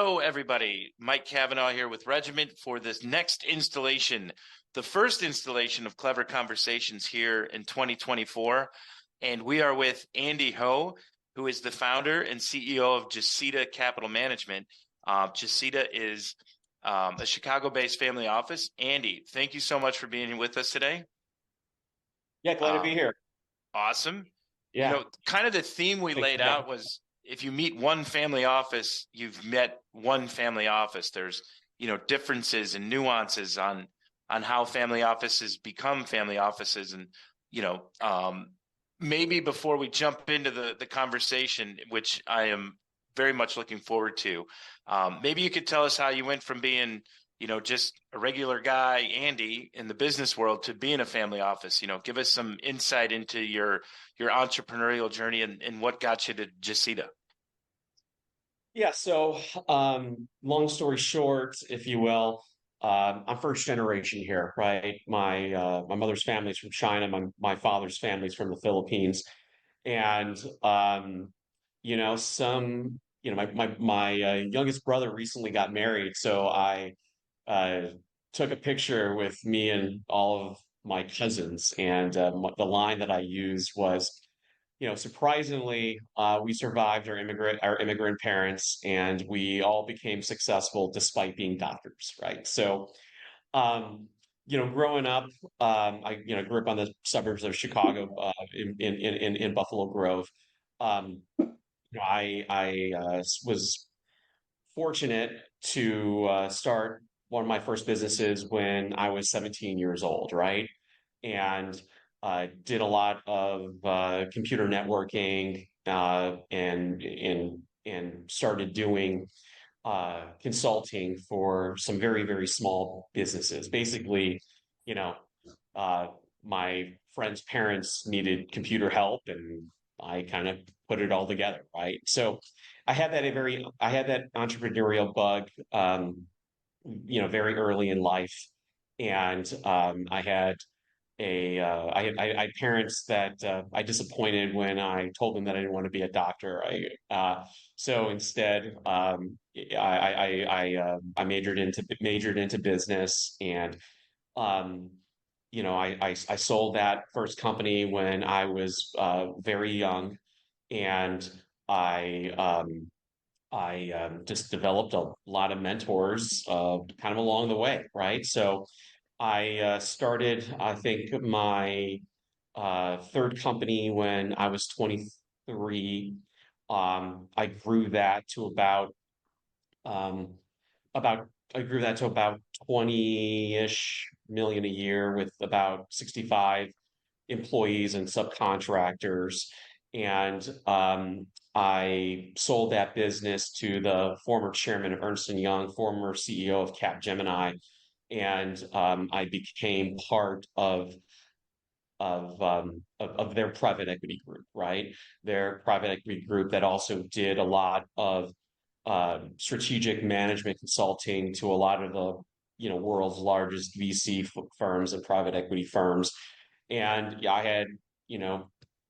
Hello, everybody. Mike Cavanaugh here with Regiment for this next installation, the first installation of Clever Conversations here in 2024. And we are with Andy Ho, who is the founder and CEO of Jesita Capital Management. Jesita is a Chicago-based family office. Andy, thank you so much for being with us today. Yeah, glad to be here. Awesome. Yeah. Kind of the theme we Thanks laid out was if you meet one family office, you've met one family office. There's, differences and nuances on how family offices become family offices. And, maybe before we jump into the conversation, which I am very much looking forward to, maybe you could tell us how you went from being just a regular guy, Andy, in the business world to being a family office. Give us some insight into your entrepreneurial journey and what got you to Jesita. Yeah, so long story short, if you will, I'm first generation here, right? My mother's family's from China, my father's family's from the Philippines, and my youngest brother recently got married, so I uh, took a picture with me and all of my cousins, and the line that I used was, surprisingly, we survived our immigrant parents, and we all became successful despite being doctors, right? So, growing up, grew up on the suburbs of Chicago, in Buffalo Grove. I was fortunate to start one of my first businesses when I was 17 years old, right? And did a lot of computer networking, and started doing consulting for some very, very small businesses. Basically, you know, my friend's parents needed computer help, and I kind of put it all together, right? So I had that entrepreneurial bug, very early in life, and I had parents that I disappointed when I told them that I didn't want to be a doctor. So instead, I majored into business, and I sold that first company when I was very young, and I just developed a lot of mentors kind of along the way, right? So I started, I think, my third company when I was 23. I grew that to um, about I grew that to about 20-ish million a year with about 65 employees and subcontractors. And I sold that business to the former chairman of Ernst& Young, former CEO of Capgemini, and I became part of their private equity group, right? Their private equity group that also did a lot of strategic management consulting to a lot of the world's largest VC firms and private equity firms. And yeah, I had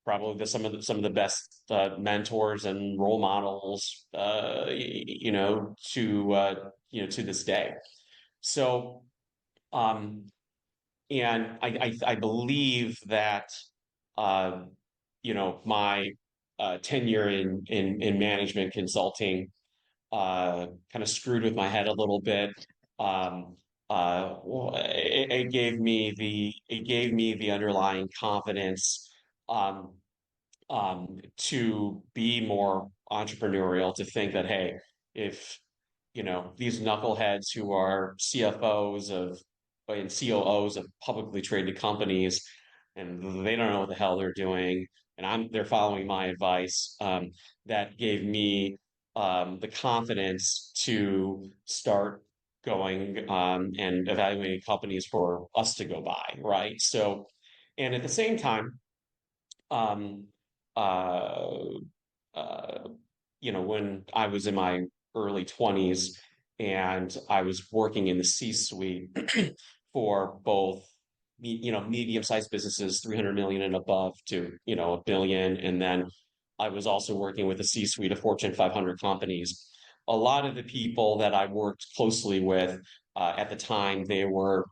probably some of the best mentors and role models, to this day. So, um, and I believe that uh, my tenure in management consulting kind of screwed with my head a little bit. It gave me the underlying confidence, um, to be more entrepreneurial, to think that, hey, if these knuckleheads who are CFOs of and COOs of publicly traded companies, and they don't know what the hell they're doing, and they're following my advice. That gave me the confidence to start going and evaluating companies for us to go buy, right? So, and at the same time, um, uh, uh, when I was in my early 20s and I was working in the C-suite for both medium-sized businesses, 300 million and above, to a billion, and then I was also working with a C-suite of Fortune 500 companies. a lot of the people that I worked closely with at the time, they were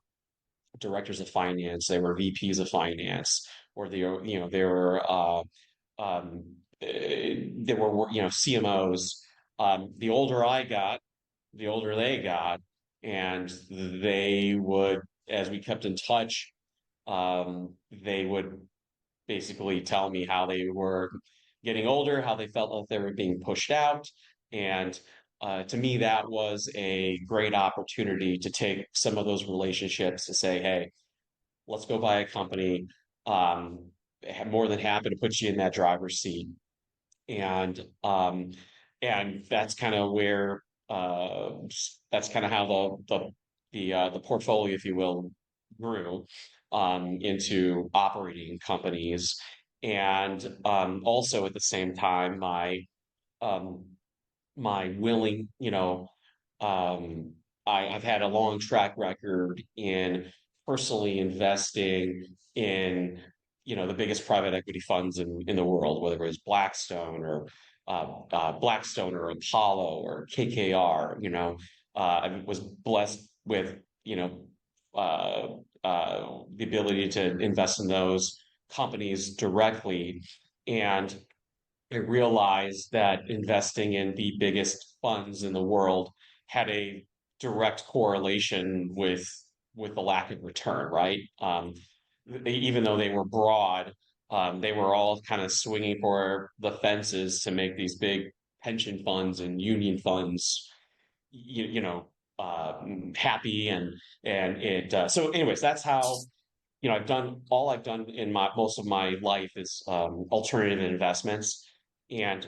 directors of finance, they were VPs of finance, or they were they were CMOs. The older I got, the older they got, and they would, as we kept in touch, they would basically tell me how they were getting older, how they felt like they were being pushed out. And to me, that was a great opportunity to take some of those relationships to say, hey, let's go buy a company. More than happy to put you in that driver's seat. And that's kind of where that's kind of how the portfolio, if you will, grew into operating companies. And also at the same time, um, my willing, I've had a long track record in personally investing in, the biggest private equity funds in the world, whether it was Blackstone or Apollo or KKR. I was blessed with, the ability to invest in those companies directly. And I realized that investing in the biggest funds in the world had a direct correlation with the lack of return, right? Even though they were broad, they were all kind of swinging for the fences to make these big pension funds and union funds, happy, and it. So, anyways, that's how I've done in my most of my life is alternative investments, and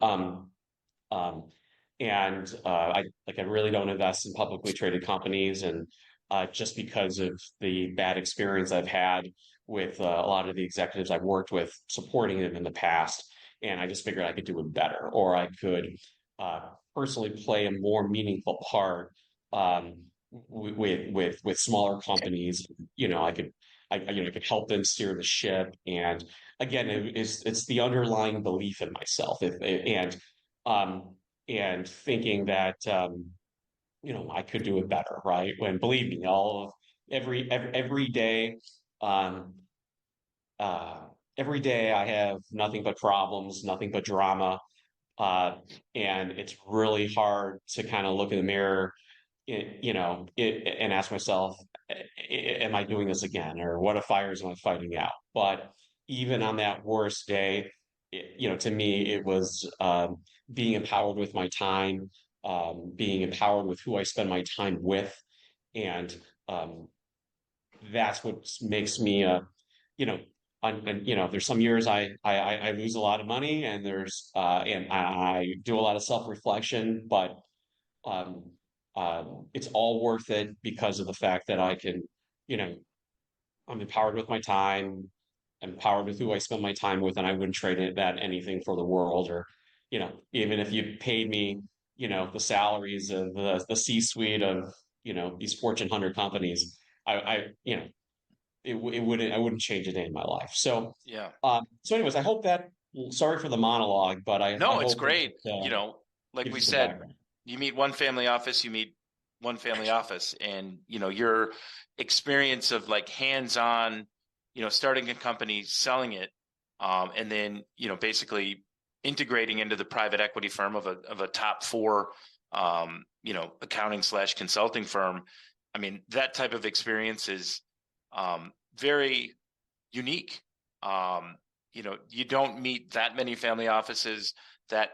um, um, I really don't invest in publicly traded companies, and just because of the bad experience I've had with a lot of the executives I've worked with supporting them in the past, and I just figured I could do it better, or I could uh, personally play a more meaningful part with smaller companies. I could help them steer the ship, and again, it's the underlying belief in myself, um, and thinking that I could do it better, right? When believe me, every day, um, uh, every day I have nothing but problems, nothing but drama, uh, and it's really hard to kind of look in the mirror, and ask myself, am I doing this again, or what fires am I fighting out? But even on that worst day, to me, it was being empowered with my time, being empowered with who I spend my time with, and um, that's what makes me you know and there's some years I lose a lot of money, and I do a lot of self-reflection, but um, it's all worth it because of the fact that I can, you know I'm empowered with my time, empowered with who I spend my time with, and I wouldn't trade that anything for the world. Or even if you paid me the salaries of the C-suite of these Fortune 100 companies, I I wouldn't change a day in my life. So Yeah. anyways, I hope that, sorry for the monologue, but I No, it's hope that great. Like gives we you some said, background. you meet one family office, you meet one family office, and your experience of like hands-on, starting a company, selling it, and then basically integrating into the private equity firm of a top four, accounting slash consulting firm. I mean, that type of experience is very unique. You don't meet that many family offices that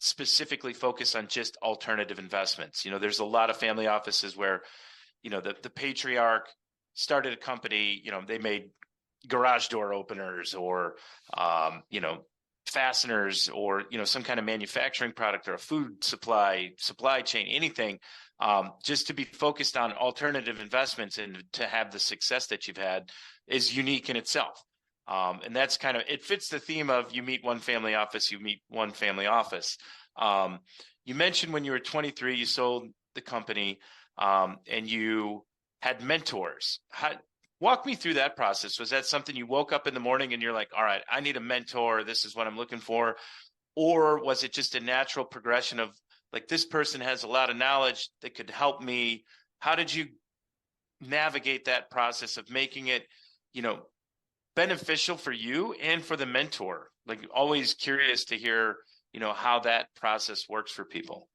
specifically focus on just alternative investments. There's a lot of family offices where, the patriarch started a company, they made garage door openers or, fasteners, or, some kind of manufacturing product or a food supply chain, anything, just to be focused on alternative investments and to have the success that you've had is unique in itself. And that's kind of, it fits the theme of you meet one family office, you meet one family office. You mentioned when you were 23, you sold the company, and you had mentors. Walk me through that process. Was that something you woke up in the morning and you're like, all right, I need a mentor, this is what I'm looking for? Or was it just a natural progression of like this person has a lot of knowledge that could help me. How did you navigate that process of making it, you know, beneficial for you and for the mentor? Like, always curious to hear, you know, how that process works for people.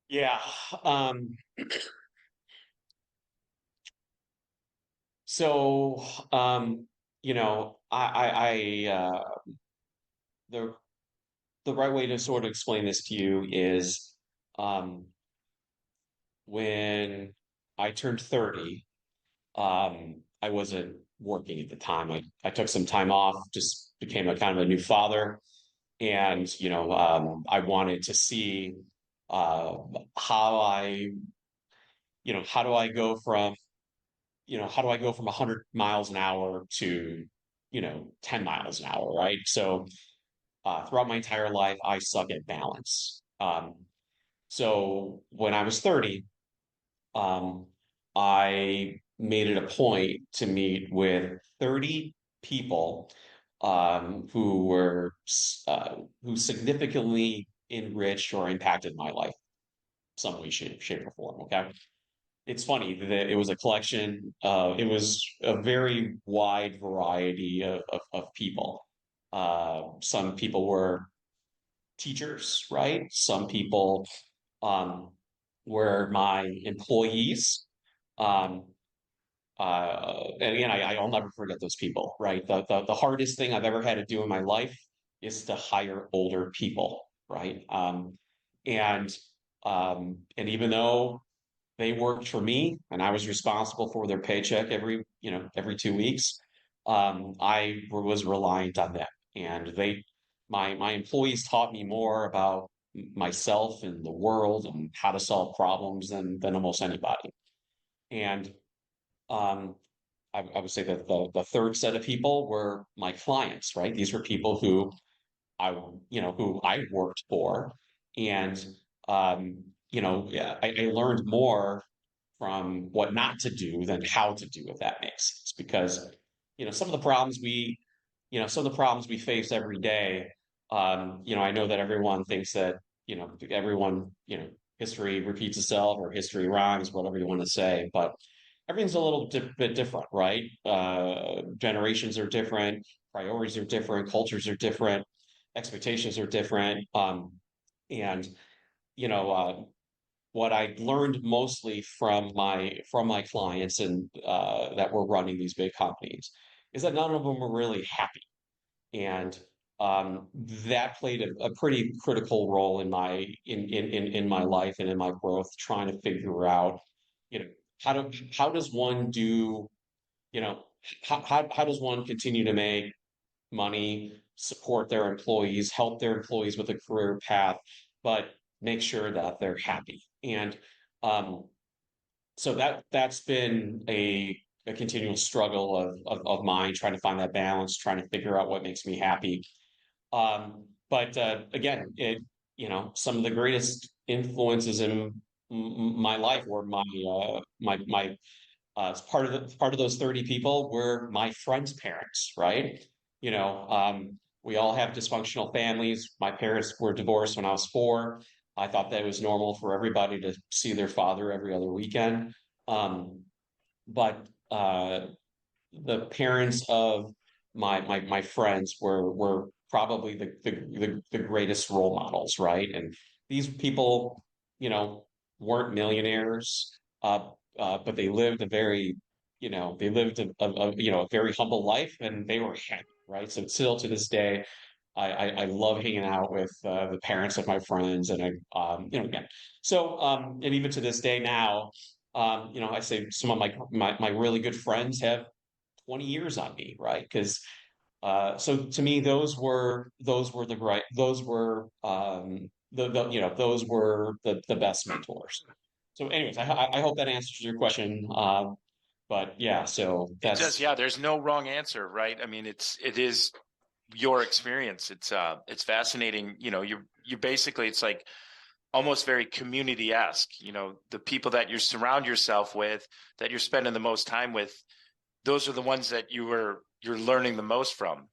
Yeah. Um, so, you know, the right way to sort of explain this to you is, um, when I turned 30, I wasn't working at the time. I took some time off, just became a kind of a new father. And, I wanted to see uh, how how do I go from, how do I go from 100 miles an hour to, 10 miles an hour, right? So throughout my entire life, I suck at balance. So when I was 30, um, I made it a point to meet with 30 people who who significantly enriched or impacted my life some way, shape, or form. Okay. It's funny that it was a collection, it was a very wide variety of people. Some people were teachers, right? Some people um, were my employees. Um, and again, I'll never forget those people, right? The hardest thing I've ever had to do in my life is to hire older people, right? And and even though they worked for me and I was responsible for their paycheck every 2 weeks, I was reliant on them, and my employees taught me more about myself and the world and how to solve problems than almost anybody. And um, I would say that the third set of people were my clients, right? These were people who I worked for, and yeah, I learned more from what not to do than how to do, if that makes sense. Because some of the problems we face every day. I know that everyone thinks that everyone history repeats itself or history rhymes, whatever you want to say, but everything's a little bit different, right? Generations are different, priorities are different, cultures are different, expectations are different, and you know. What I learned mostly from my clients and that were running these big companies is that none of them were really happy, and that played a pretty critical role in my life and in my growth, trying to figure out, you know, how does one do, you know, how does one continue to make money, support their employees, help their employees with a career path, but make sure that they're happy. And um, so that's been a continual struggle of mine, trying to find that balance, trying to figure out what makes me happy. But again, some of the greatest influences in my life were my part of those 30 people were my friends' parents, right? We all have dysfunctional families. My parents were divorced when I was 4. I thought that it was normal for everybody to see their father every other weekend. Um, but the parents of my friends were probably the greatest role models, right? And these people, weren't millionaires, but they lived a very, they lived a very humble life, and they were happy, right? So still to this day, I love hanging out with the parents of my friends, and again. So and even to this day now, I say some of my really good friends have 20 years on me, right? Because so to me, those were those were the best mentors. So, anyways, I hope that answers your question. But yeah, so It does. that's Yeah. There's no wrong answer, right? I mean, it is your experience. It's fascinating. You basically, it's like almost very community-esque, the people that you surround yourself with, that you're spending the most time with, those are the ones that you're learning the most from.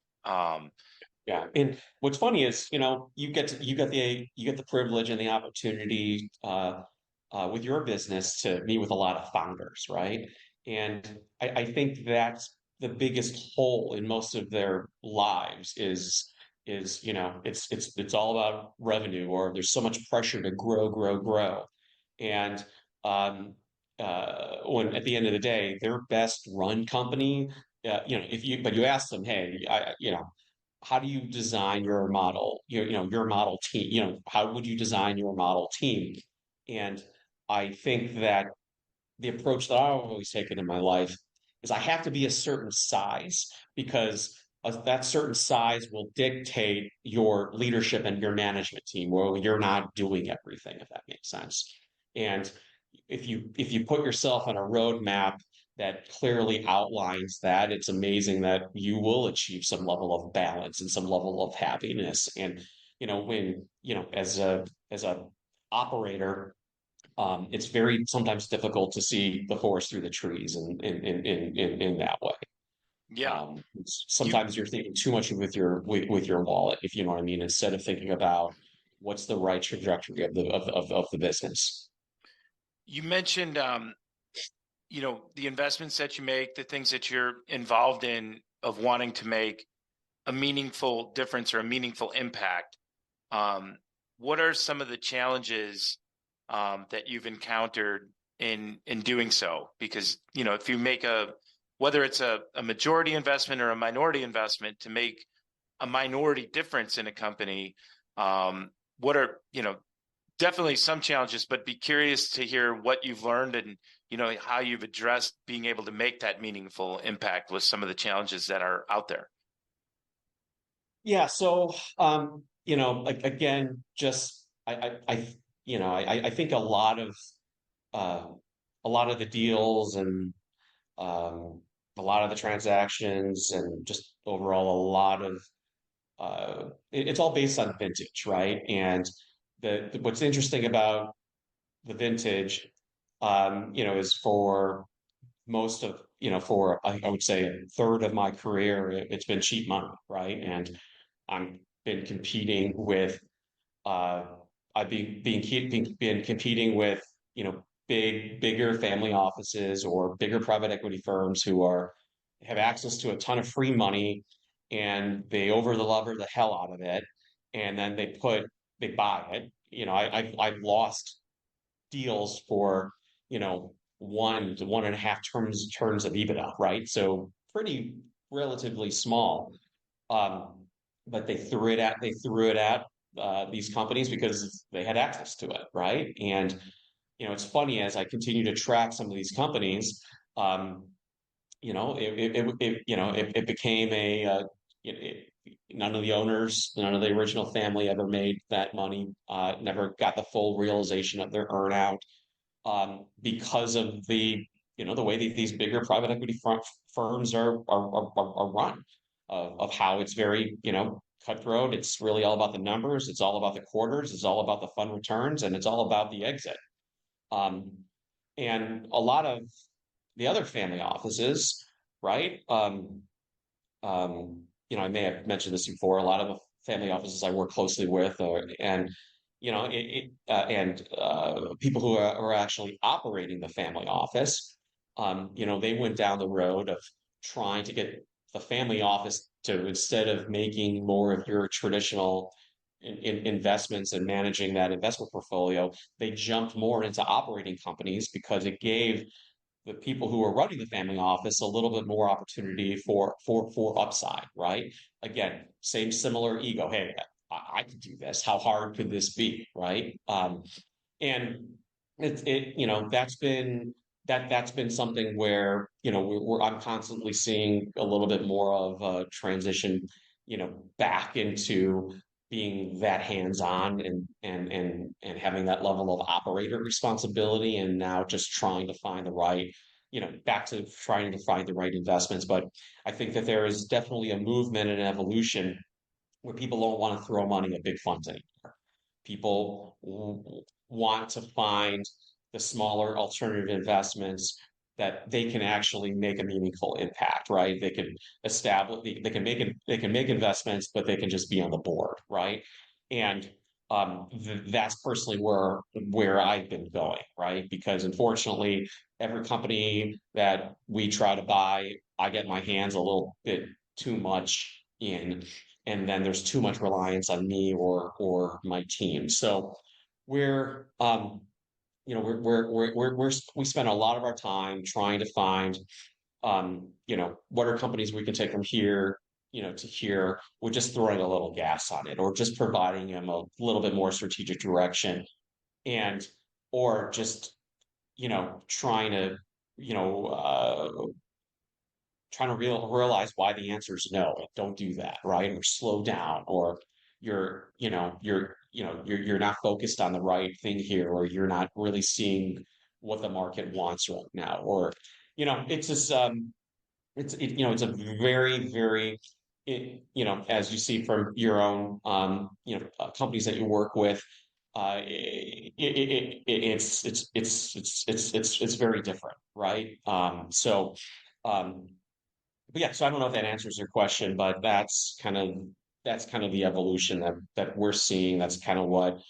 Yeah, and what's funny is, you get the privilege and the opportunity with your business to meet with a lot of founders, right? And I think that's the biggest hole in most of their lives is it's all about revenue, or there's so much pressure to grow, grow, grow, and when at the end of the day, their best run company, if you but you ask them, hey, how do you design your model, your model team, how would you design your model team? And I think that the approach that I've always taken in my life is I have to be a certain size, because that certain size will dictate your leadership and your management team, where you're not doing everything, if that makes sense. And if you put yourself on a roadmap that clearly outlines that, it's amazing that you will achieve some level of balance and some level of happiness. And when as a operator, it's very sometimes difficult to see the forest through the trees in that way. Yeah. You Sometimes you're thinking too much with your wallet, if you know what I mean, instead of thinking about what's the right trajectory of the business. you mentioned the investments that you make, the things that you're involved in of wanting to make a meaningful difference or a meaningful impact. Um, what are some of the challenges that you've encountered in doing so? Because if you make whether it's a majority investment or a minority investment, to make a minority difference in a company, what are definitely some challenges, but be curious to hear what you've learned and how you've addressed being able to make that meaningful impact with some of the challenges that are out there. Yeah, so like again, just I think uh, a lot of the deals and a lot of the transactions and just overall a lot of it's all based on vintage, right? And what's interesting about the vintage, is for most of, for I would say a third of my career, it's been cheap money, right? And I'm been competing with uh I've been competing with, bigger family offices or bigger private equity firms who have access to a ton of free money, and they over the lever the hell out of it, and then they buy it. I've lost deals for, 1 to 1.5 turns of EBITDA, right? So pretty relatively small. Um, but they threw it at these companies because they had access to it, right? And it's funny, as I continue to track some of these companies, um, it became none of the owners, none of the original family ever made that money, never got the full realization of their earnout, because of the way that these bigger private equity firms are run, of how it's very, cutthroat. It's really all about the numbers. It's all about the quarters. It's all about the fund returns, and it's all about the exit. Um, and a lot of the other family offices, right? I may have mentioned this before. A lot of the family offices I work closely with, and people who are actually operating the family office, they went down the road of trying to get the family office to, instead of making more of your traditional investments and managing that investment portfolio, they jumped more into operating companies because it gave the people who are running the family office a little bit more opportunity for upside, right? Again, same similar ego. Hey, I could do this. How hard could this be, right? And that's been something where I'm constantly seeing a little bit more of a transition, back into being that hands-on and having that level of operator responsibility, and now just trying to find the right, back to trying to find the right investments. But I think that there is definitely a movement and an evolution where people don't want to throw money at big funds anymore. People want to find the smaller alternative investments that they can actually make a meaningful impact, right? They can establish, they can make investments, but they can just be on the board, right? And that's personally where I've been going, right? Because unfortunately, every company that we try to buy, I get my hands a little bit too much in, and then there's too much reliance on me or my team. So we're we spend a lot of our time trying to find what are companies we can take from here, to here. We're just throwing a little gas on it, or just providing them a little bit more strategic direction, and or just trying to you know realize why the answer is no. Don't do that, right? Or slow down, or you're not focused on the right thing here, or you're not really seeing what the market wants right now, or it's just it's a very as you see from your own companies that you work with, it's very different, right? Um, but yeah, so I don't know if that answers your question, but that's kind of the evolution that we're seeing. That's kind of what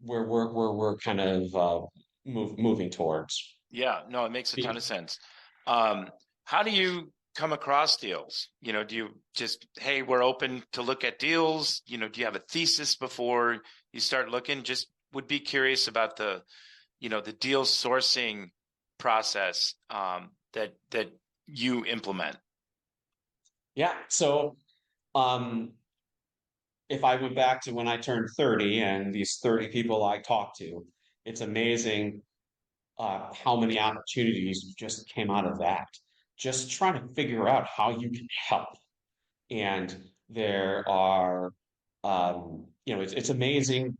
we're kind of moving towards. Yeah, no, it makes a ton of sense. How do you come across deals? Do you just, hey, we're open to look at deals? Do you have a thesis before you start looking? Just would be curious about the deal sourcing process that you implement. Yeah. So um, if I went back to when I turned 30 and these 30 people I talked to, it's amazing how many opportunities just came out of that. Just trying to figure out how you can help. And there are, it's amazing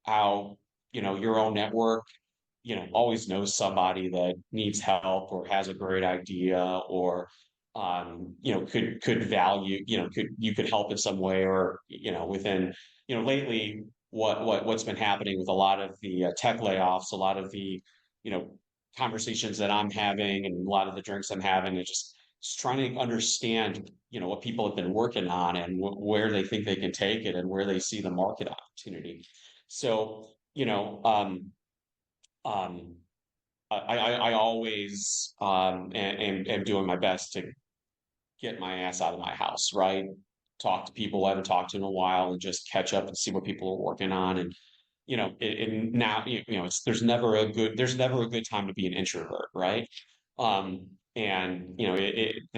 how, your own network, always knows somebody that needs help or has a great idea, or could value, you could help in some way, or within, lately what's been happening with a lot of the tech layoffs, a lot of the you know conversations that I'm having, and a lot of the drinks I'm having, it's just trying to understand what people have been working on, and where they think they can take it, and where they see the market opportunity. So um, I always am doing my best to get my ass out of my house, right? Talk to people I haven't talked to in a while, and just catch up and see what people are working on. And now it's there's never a good time to be an introvert, right? And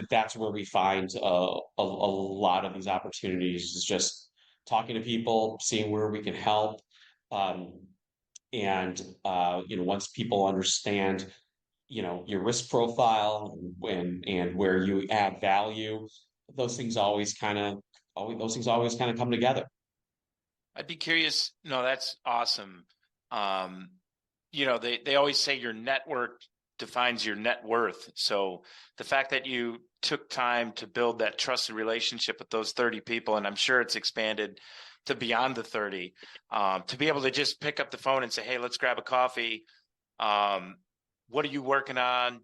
that's where we find a lot of these opportunities, is just talking to people, seeing where we can help. Um, and once people understand your risk profile, and where you add value, those things always kind of come together. I'd be curious. No, that's awesome. Um, they always say your network defines your net worth. So the fact that you took time to build that trusted relationship with those 30 people, and I'm sure it's expanded to beyond the 30, to be able to just pick up the phone and say, hey, let's grab a coffee. What are you working on?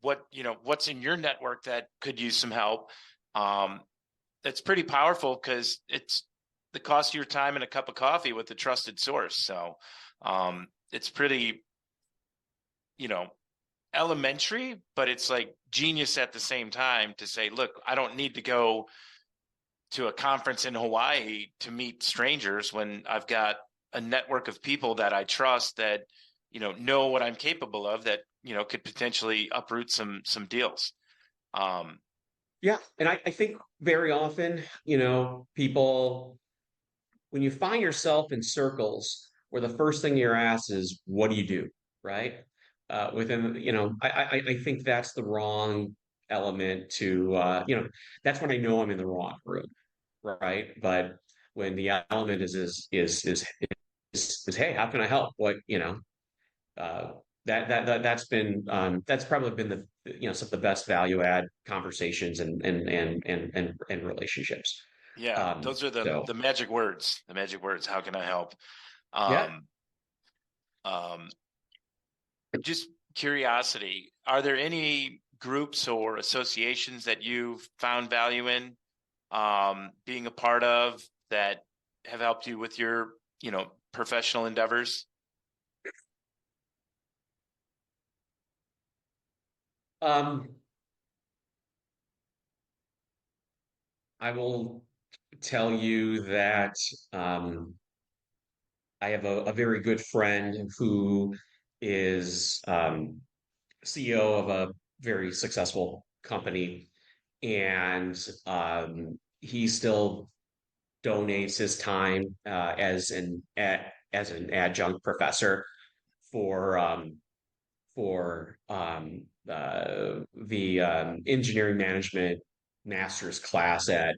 What's in your network that could use some help? That's pretty powerful, because it's the cost of your time and a cup of coffee with a trusted source. So it's pretty, elementary, but it's like genius at the same time to say, look, I don't need to go to a conference in Hawaii to meet strangers when I've got a network of people that I trust, that, know what I'm capable of, that, could potentially uproot some deals. Yeah, and I think very often, people, when you find yourself in circles where the first thing you're asked is, "What do you do?" Right? Within, I think that's the wrong element to, that's when I know I'm in the wrong room, right? But when the element is, hey, how can I help? Uh, that's probably been some of the best value add conversations and relationships. Yeah, those are the So the magic words. The magic words. How can I help? yeah. Um, um, just curiosity, are there any groups or associations that you've found value in being a part of that have helped you with your, professional endeavors? Um, I will tell you that um, I have a very good friend who is CEO of a very successful company, and he still donates his time as an adjunct professor for the engineering management master's class at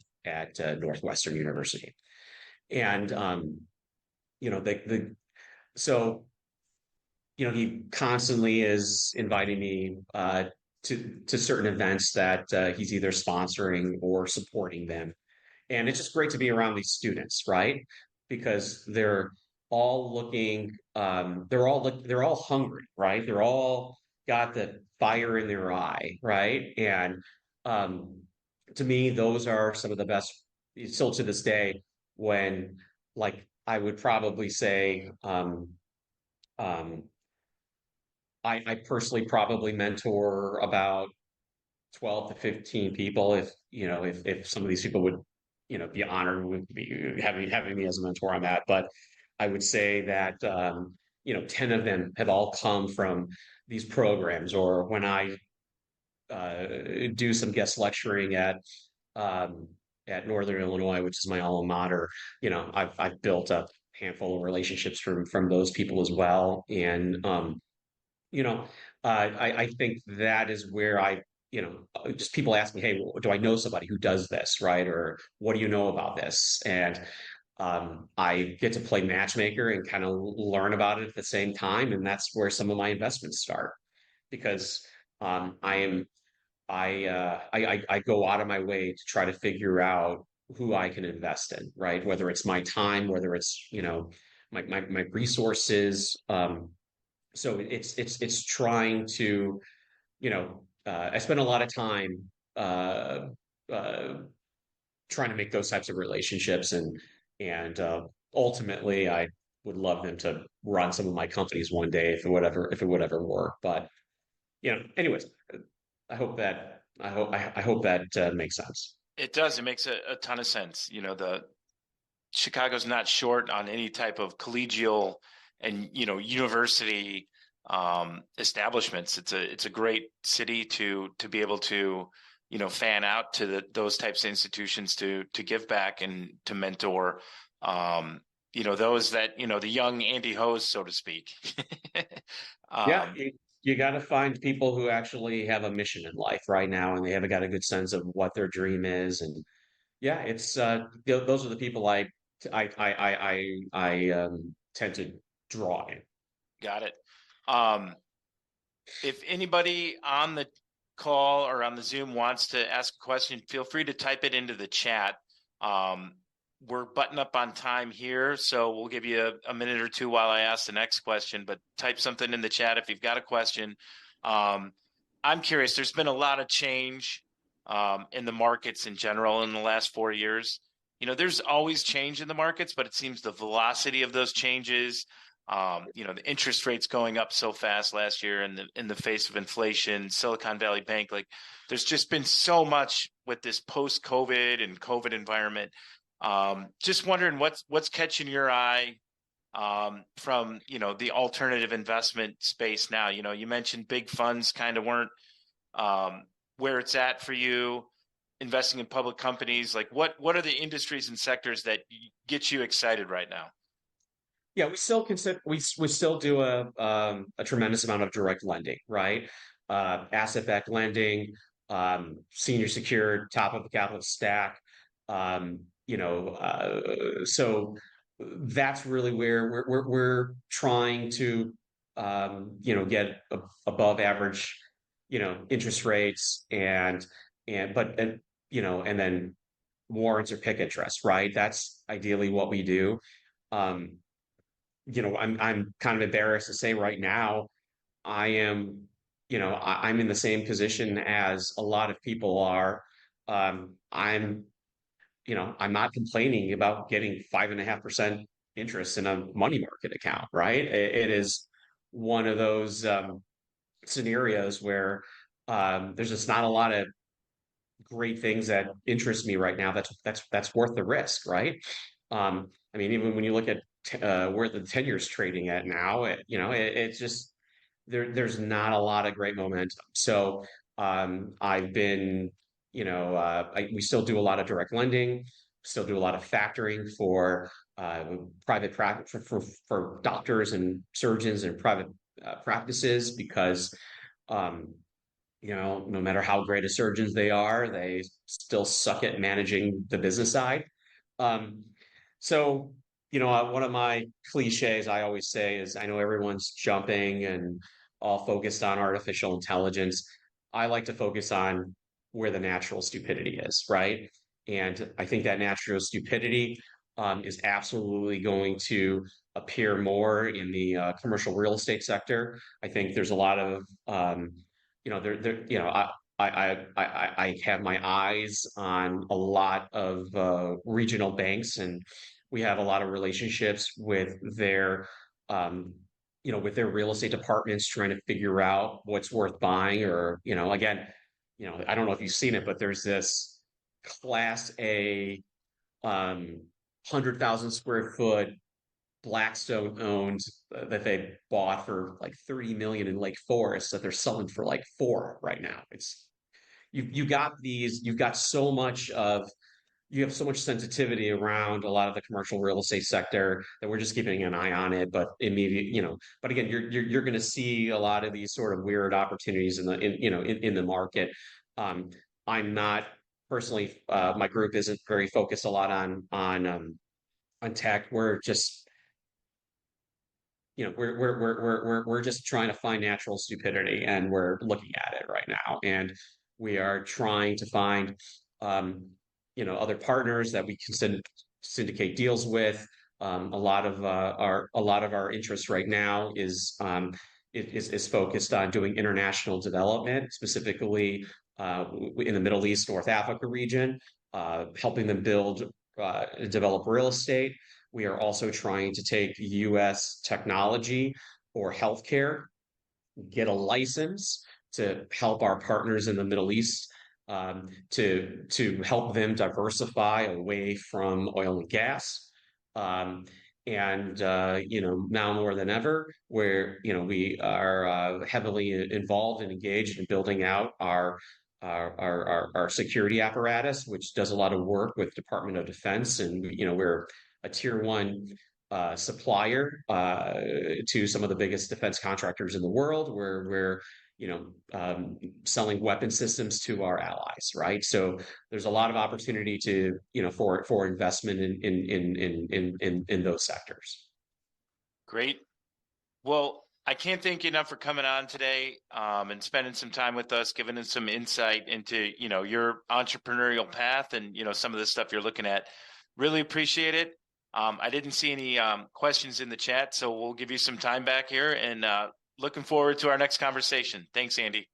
Northwestern University. And the so he constantly is inviting me to certain events that he's either sponsoring or supporting them. And it's just great to be around these students, right? Because they're all looking, they're all hungry, right? They're all got the fire in their eye, right? And um, to me, those are some of the best, still to this day, when like I would probably say, um, I personally probably mentor about 12 to 15 people if some of these people would be honored with be having me as a mentor on that. But I would say that 10 of them have all come from these programs, or when I do some guest lecturing um, at Northern Illinois, which is my alma mater. I've built up a handful of relationships from those people as well. And you know, I think that is where just people ask me, hey, do I know somebody who does this, right? Or what do you know about this? And I get to play matchmaker and kind of learn about it at the same time, and that's where some of my investments start because I am I go out of my way to try to figure out who I can invest in, right? Whether it's my time, whether it's my resources. So it's trying to I spend a lot of time uh, trying to make those types of relationships and ultimately I would love them to run some of my companies one day if it would ever work. But anyways, I hope that makes sense. It does. It makes a ton of sense. The Chicago's not short on any type of collegial and university establishments. It's a great city to be able to fan out to those types of institutions to give back and to mentor those that the young Andy Hoes, so to speak. Yeah, um, you got to find people who actually have a mission in life right now, and they haven't got a good sense of what their dream is. And yeah, it's those are the people I tend to draw in. got it. Um, if anybody on the call or on the Zoom wants to ask a question, feel free to type it into the chat. We're button up on time here, so we'll give you a minute or two while I ask the next question, but type something in the chat if you've got a question. I'm curious, there's been a lot of change in the markets in general in the last 4 years. There's always change in the markets, but it seems the velocity of those changes, the interest rates going up so fast last year in the face of inflation, Silicon Valley Bank, like there's just been so much with this post-COVID and COVID environment. Just wondering what's catching your eye from the alternative investment space now. You mentioned big funds kind of weren't where it's at for you. Investing in public companies, like what are the industries and sectors that get you excited right now? Yeah, we still consider we still do a tremendous amount of direct lending, right? Asset-backed lending, senior secured, top of the capital stack. So that's really where we're trying to get above average interest rates and then warrants or PIK interest, right? That's ideally what we do. Um, I'm kind of embarrassed to say right now, I am, I'm in the same position as a lot of people are. I'm, I'm not complaining about getting 5.5% interest in a money market account, right? It is one of those scenarios where there's just not a lot of great things that interest me right now. That's worth the risk, right? I mean, even when you look at where the 10 years trading at now, it's just there's not a lot of great momentum. So I've been, we still do a lot of direct lending, still do a lot of factoring for private practice for doctors and surgeons and private practices because um, no matter how great of surgeons they are, they still suck at managing the business side. Um, so, one of my cliches I always say is I know everyone's jumping and all focused on artificial intelligence. I like to focus on where the natural stupidity is, right? And I think that natural stupidity is absolutely going to appear more in the commercial real estate sector. I think there's a lot of I have my eyes on a lot of regional banks, and we have a lot of relationships um, with their real estate departments, trying to figure out what's worth buying. Or, again, I don't know if you've seen it, but there's this Class A, 100,000 square foot Blackstone owned that they bought for like 30 million in Lake Forest that they're selling for like four right now. It's you've got so much of you have so much sensitivity around a lot of the commercial real estate sector that we're just keeping an eye on it. But immediate, but again, you're going to see a lot of these sort of weird opportunities in the market. Um, I'm not personally, my group isn't very focused a lot on tech. We're just we're just trying to find natural stupidity, and we're looking at it right now, and we are trying to find um, other partners that we can syndicate deals with. A lot of our interest right now is focused on doing international development, specifically in the Middle East, North Africa region, helping them develop real estate. We are also trying to take US technology or healthcare, get a license to help our partners in the Middle East, to help them diversify away from oil and gas. And now more than ever, where we are heavily involved and engaged in building out our security apparatus, which does a lot of work with Department of Defense, and we're a tier one supplier to some of the biggest defense contractors in the world, where we're selling weapon systems to our allies, right? So there's a lot of opportunity to for investment in those sectors. Great. Well, I can't thank you enough for coming on today and spending some time with us, giving us some insight into, your entrepreneurial path and, some of the stuff you're looking at. Really appreciate it. I didn't see any questions in the chat, so we'll give you some time back here, and looking forward to our next conversation. Thanks, Andy.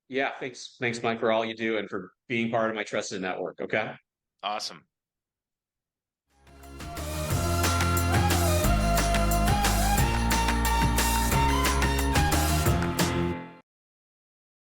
Yeah, thanks, Mike, for all you do and for being part of my trusted network. Okay. Awesome.